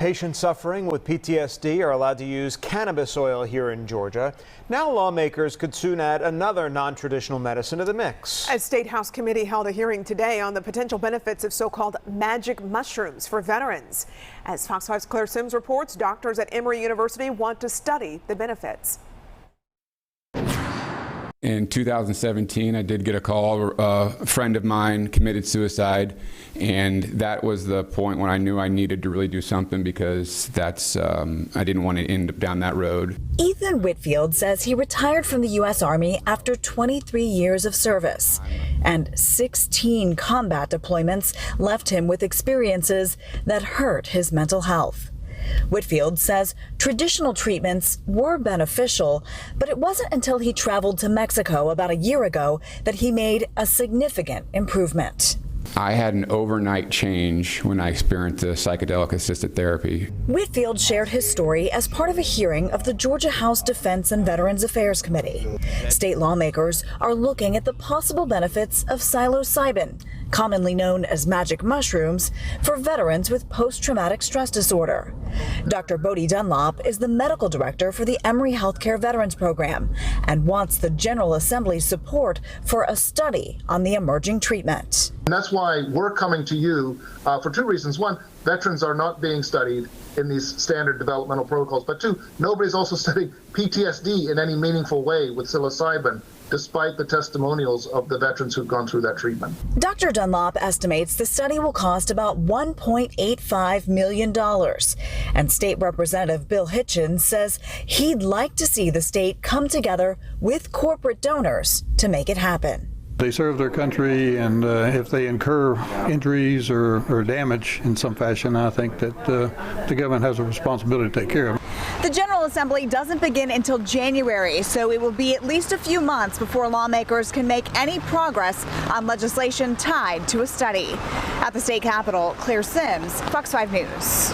Patients suffering with PTSD are allowed to use cannabis oil here in Georgia. Now lawmakers could soon add another non-traditional medicine to the mix. A State House committee held a hearing today on the potential benefits of so-called magic mushrooms for veterans. As Fox 5's Claire Sims reports, doctors at Emory University want to study the benefits. In 2017, I did get a call. A friend of mine committed suicide, and that was the point when I knew I needed to really do something, because I didn't want to end up down that road. Ethan Whitfield says he retired from the U.S. Army after 23 years of service, and 16 combat deployments left him with experiences that hurt his mental health. Whitfield says traditional treatments were beneficial, but it wasn't until he traveled to Mexico about a year ago that he made a significant improvement. I had an overnight change when I experienced the psychedelic-assisted therapy. Whitfield shared his story as part of a hearing of the Georgia House Defense and Veterans Affairs Committee. State lawmakers are looking at the possible benefits of psilocybin, commonly known as magic mushrooms, for veterans with post-traumatic stress disorder. Dr. Bodie Dunlop is the medical director for the Emory Healthcare Veterans Program and wants the General Assembly's support for a study on the emerging treatment. And that's why we're coming to you for two reasons. One, veterans are not being studied in these standard developmental protocols. But two, nobody's also studying PTSD in any meaningful way with psilocybin, despite the testimonials of the veterans who've gone through that treatment. Dr. Dunlop estimates the study will cost about $1.85 million. And State Representative Bill Hitchens says he'd like to see the state come together with corporate donors to make it happen. They serve their country, and if they incur injuries or damage in some fashion, I think that the government has a responsibility to take care of it. The General Assembly doesn't begin until January, so it will be at least a few months before lawmakers can make any progress on legislation tied to a study. At the state capitol, Claire Sims, Fox 5 News.